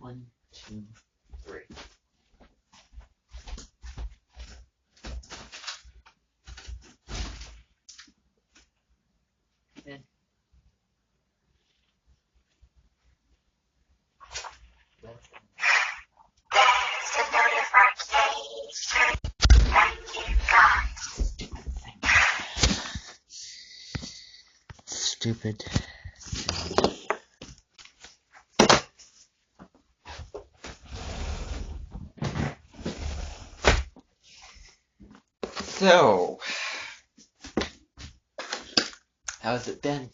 1, 2, 3. And that's the notification that you got. stupid. So, how's it been?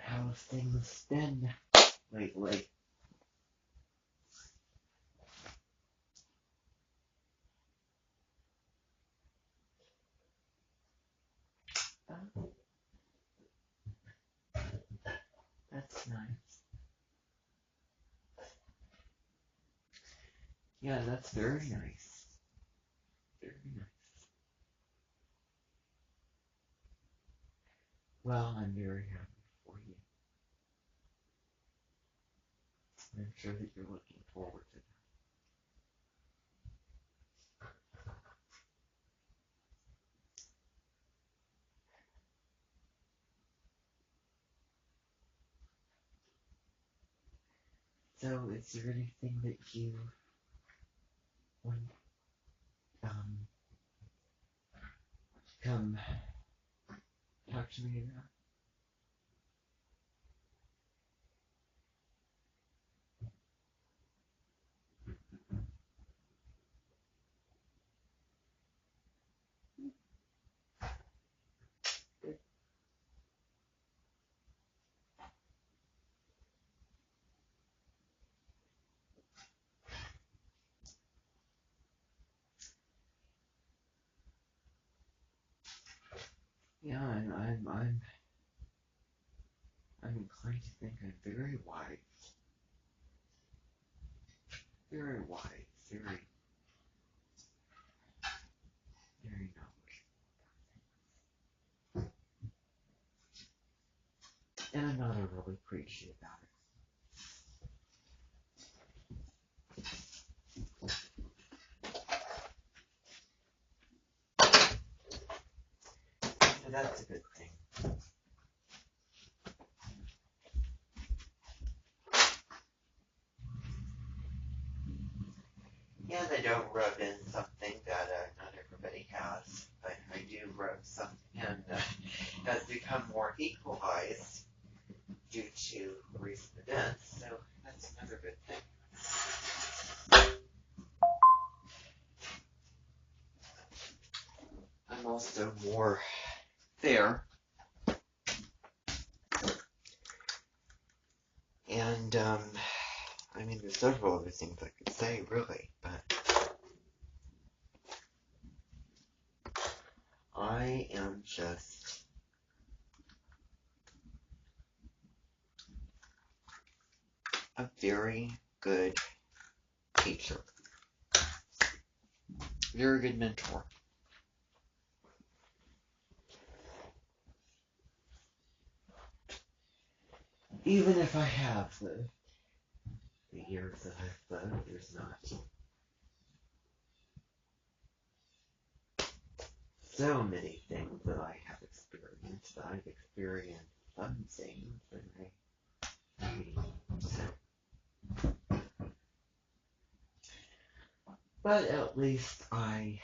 How's things been lately? That's nice. Yeah, that's very nice. Very nice. Well, I'm very happy for you. I'm sure that you're looking forward to that. So, is there anything that you want come talk to me about? Yeah, I'm inclined to think I'm very wise. Very wise. Very knowledgeable. And I'm not overly preachy about it. So that's a good thing. Yeah, they don't rub in something that not everybody has, but I do rub something in that has become more equalized due to recent events, so that's another good thing. I'm also more fair, and I mean, there's several other things I could say, really, but I am just a very good teacher, very good mentor. Even if I have the years that I've lived, there's not so many things that I have experienced. I've experienced some things, and but at least I,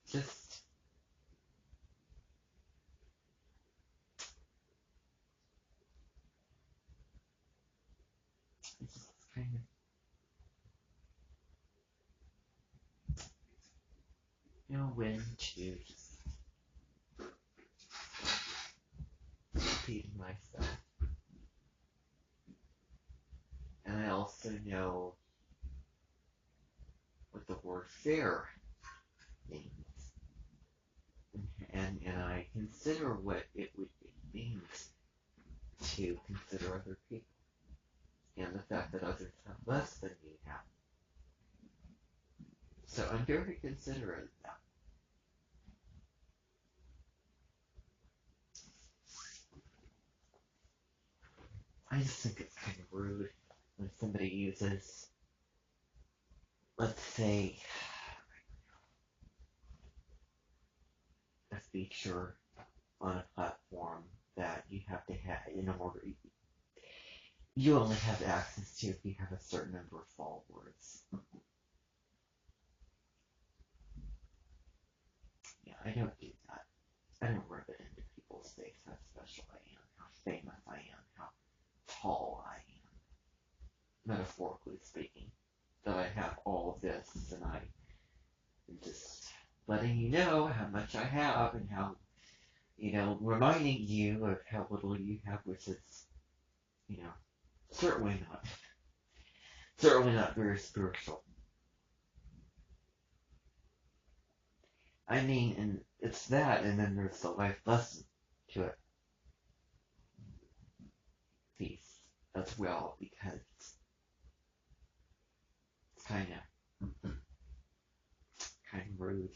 just kind of, when to just repeat myself. And I also know what the word fair means. And I consider what it means to consider other people. And the fact that others have less than you have. So I'm very considerate of that. I just think it's kind of rude when somebody uses, let's say, a feature on a platform that you have to have in order, you only have access to if you have a certain number of followers. Yeah, I don't do that. I don't rub it into people's face how special I am, how famous I am, how tall I am, metaphorically speaking. That I have all of this, and I'm just letting you know how much I have and how, reminding you of how little you have, which is, certainly not very spiritual. I mean, and it's that, and then there's the life lesson to it piece as well, because it's kind of rude.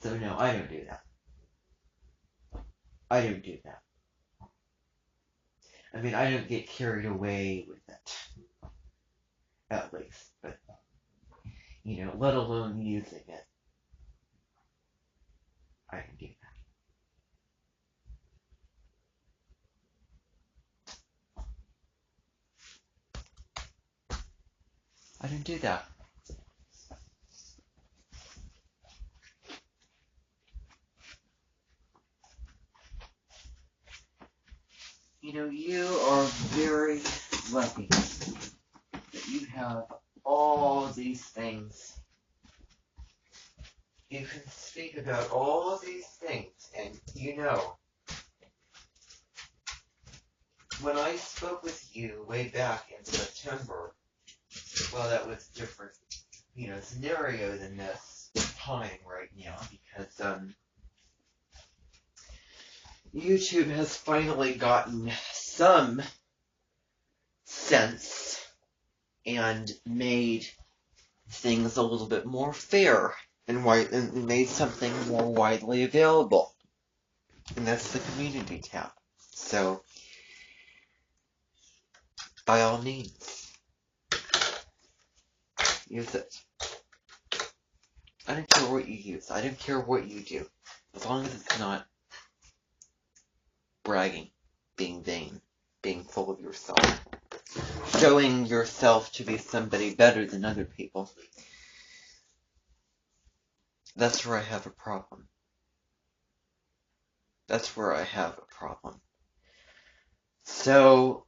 So no, I don't do that. I don't do that. I mean, I don't get carried away with it, at least, but, let alone using it. I don't do that. I don't do that. You are very lucky that you have all these things. You can speak about all of these things, and when I spoke with you way back in September, well, that was a different, scenario than this time right now, because, YouTube has finally gotten some sense and made things a little bit more fair and made something more widely available. And that's the community tab. So, by all means, use it. I don't care what you use. I don't care what you do. As long as it's not bragging, being vain, being full of yourself, showing yourself to be somebody better than other people. That's where I have a problem. That's where I have a problem. So,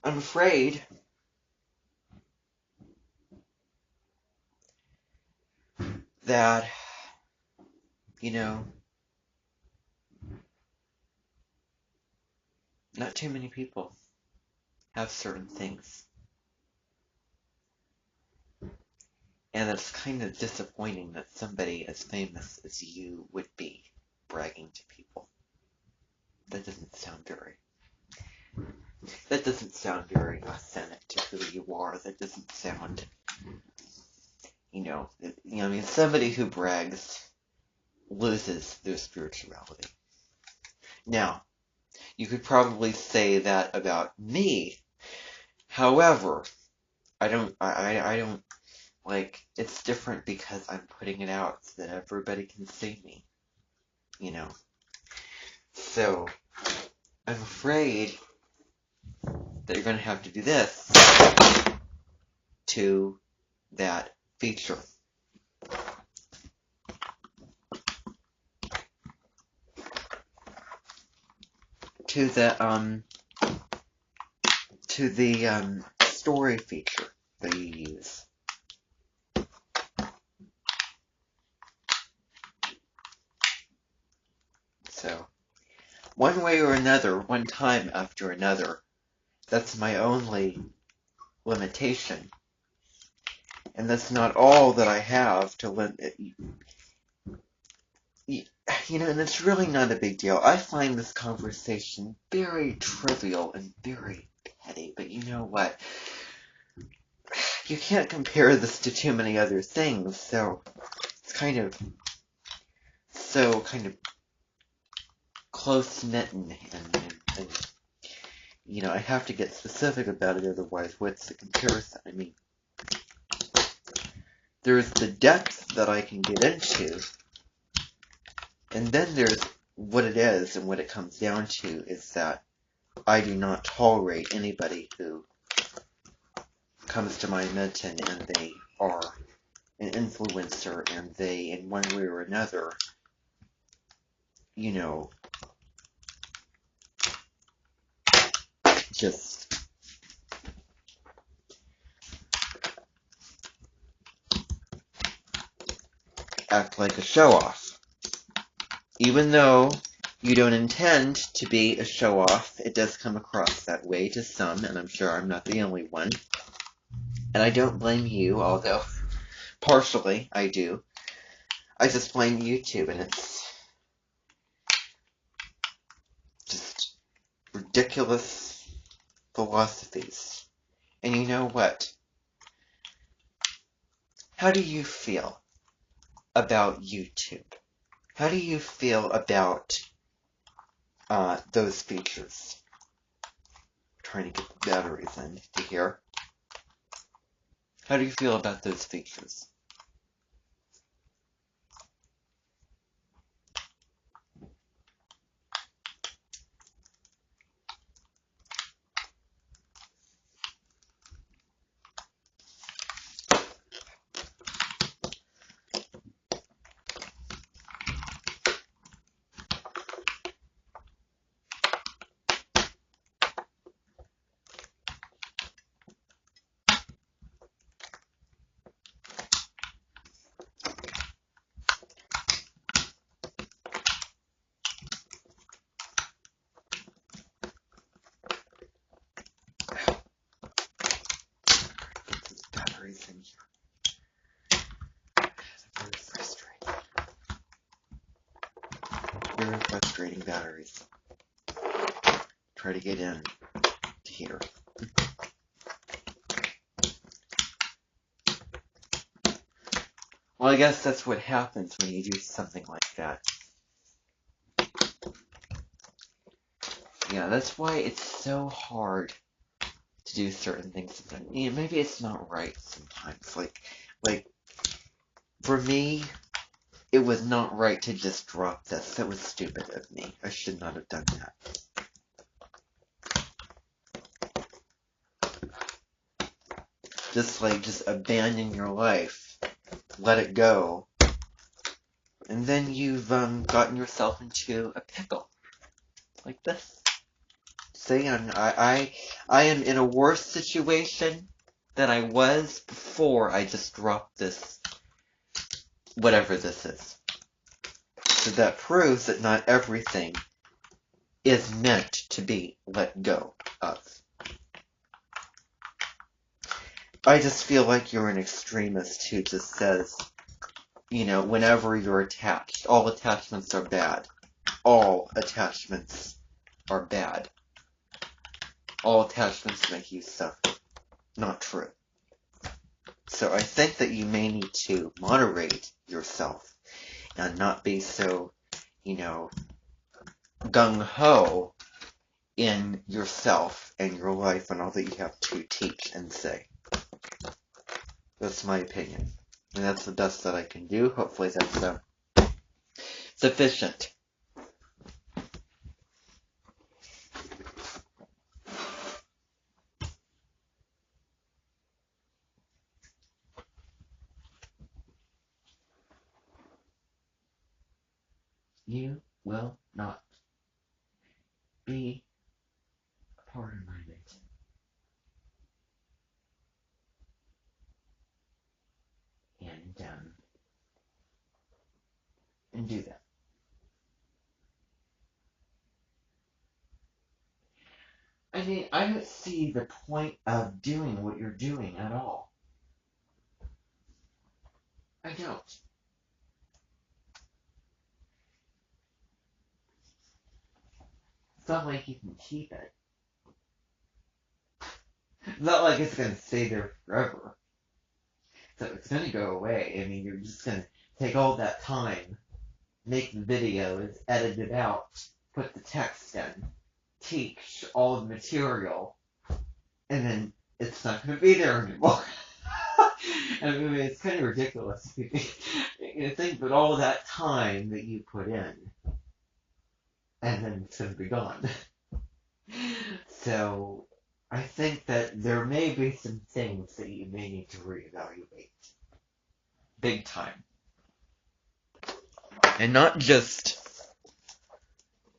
I'm afraid that, not too many people have certain things. And it's kind of disappointing that somebody as famous as you would be bragging to people. That doesn't sound very authentic to who you are. That doesn't sound, somebody who brags loses their spirituality. Now, you could probably say that about me. However, I don't, it's different because I'm putting it out so that everybody can see me, So, I'm afraid that you're going to have to do this to that feature. To the story feature that you use. So, one way or another, one time after another, that's my only limitation. And that's not all that I have to limit. and it's really not a big deal. I find this conversation very trivial and very petty, but you know what? You can't compare this to too many other things, so it's kind of close-knit and I have to get specific about it, otherwise what's the comparison? I mean, there's the depth that I can get into, and then there's what it is, and what it comes down to is that I do not tolerate anybody who comes to my mention and they are an influencer and they, in one way or another, just act like a show-off. Even though you don't intend to be a show-off, it does come across that way to some, and I'm sure I'm not the only one. And I don't blame you, although partially I do. I just blame YouTube, and it's just ridiculous philosophies. And you know what? How do you feel about YouTube? How do you feel about those features? I'm trying to get the batteries in to here. How do you feel about those features? In here. Very frustrating. Very frustrating batteries. Try to get in to here. Well, I guess that's what happens when you do something like that. Yeah, that's why it's so hard to do certain things. Maybe it's not right sometimes. Like for me, it was not right to just drop this. That was stupid of me. I should not have done that. Just abandon your life, let it go, and then you've gotten yourself into a pickle like this. See, I am in a worse situation than I was before I just dropped this, whatever this is. So that proves that not everything is meant to be let go of. I just feel like you're an extremist who just says, whenever you're attached, all attachments are bad. All attachments are bad. All attachments make you suffer. Not true. So I think that you may need to moderate yourself and not be so, gung-ho in yourself and your life and all that you have to teach and say. That's my opinion. And that's the best that I can do. Hopefully that's sufficient. You will not be a part of my mission. And do that. I mean, I don't see the point of doing what you're doing at all. I don't. It's not like you can keep it. It's not like it's going to stay there forever. So it's going to go away. I mean, you're just going to take all that time, make the videos, edit it out, put the text in, teach all the material, and then it's not going to be there anymore. I mean, it's kind of ridiculous. You think about all that time that you put in, and then it's going to be gone. So, I think that there may be some things that you may need to reevaluate. Big time. And not just,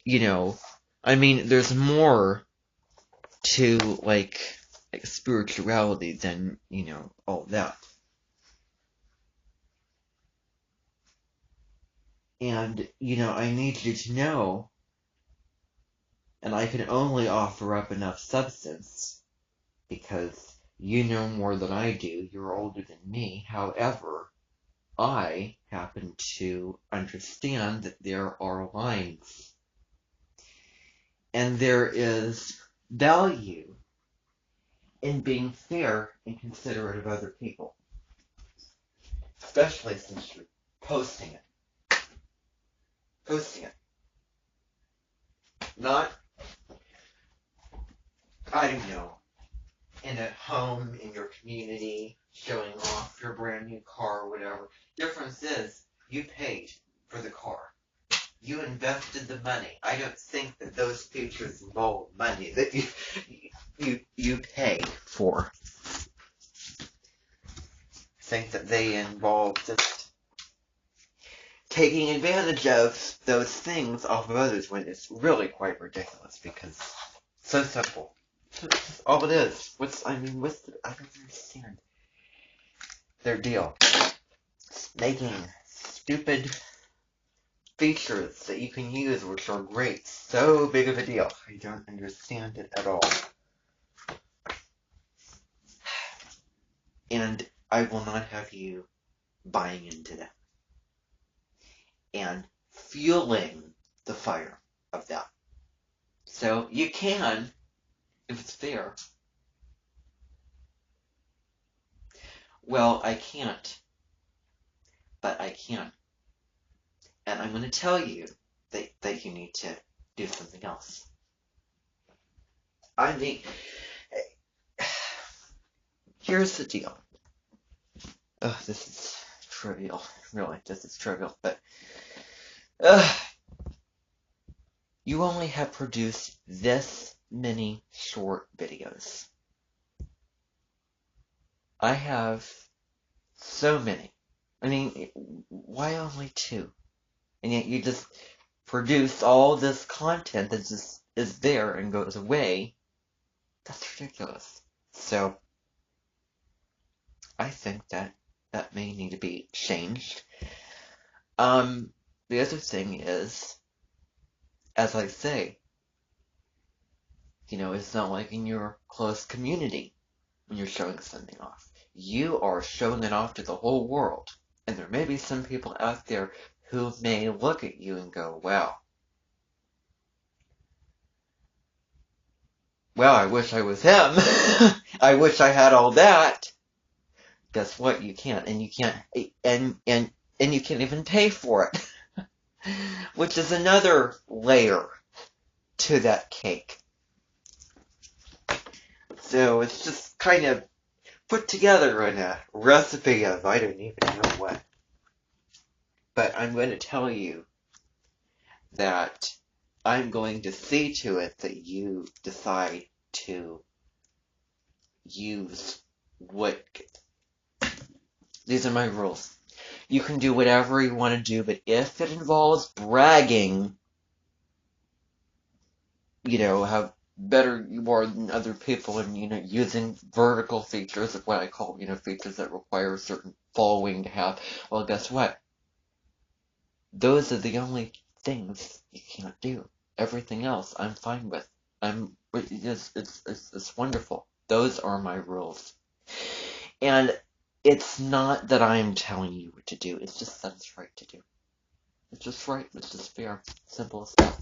I mean, there's more to, like spirituality than, all that. And, I need you to know, and I can only offer up enough substance, because you know more than I do, you're older than me. However, I happen to understand that there are lines. And there is value in being fair and considerate of other people. Especially since you're posting it. Posting it. Not, I don't know, in a home, in your community, showing off your brand new car or whatever. Difference is, you paid for the car. You invested the money. I don't think that those features involve money that you pay for. I think that they involve just taking advantage of those things off of others when it's really quite ridiculous, because it's so simple. That's all it is. I don't understand their deal. Making stupid features that you can use, which are great. So big of a deal. I don't understand it at all. And I will not have you buying into that. And fueling the fire of that. So you can, if it's fair. Well, I can't. But I can. And I'm going to tell you that you need to do something else. I mean, here's the deal. This is trivial. Really, this is trivial. But you only have produced this many short videos. I have so many. I mean, why only 2? And yet you just produce all this content that just is there and goes away. That's ridiculous. So, I think that may need to be changed. The other thing is, as I say, it's not like in your close community when you're showing something off. You are showing it off to the whole world. And there may be some people out there who may look at you and go, wow. Well, I wish I was him. I wish I had all that. Guess what? You can't. And you can't, and you can't even pay for it. Which is another layer to that cake. So it's just kind of put together in a recipe of I don't even know what. But I'm going to tell you that I'm going to see to it that you decide to use what... These are my rules. You can do whatever you want to do, but if it involves bragging, how better you are than other people and, using vertical features, of what I call, features that require a certain following to have, well, guess what? Those are the only things you can't do. Everything else, I'm fine with. It's wonderful. Those are my rules. And it's not that I'm telling you what to do. It's just that it's right to do. It's just right. It's just fair. Simple as that.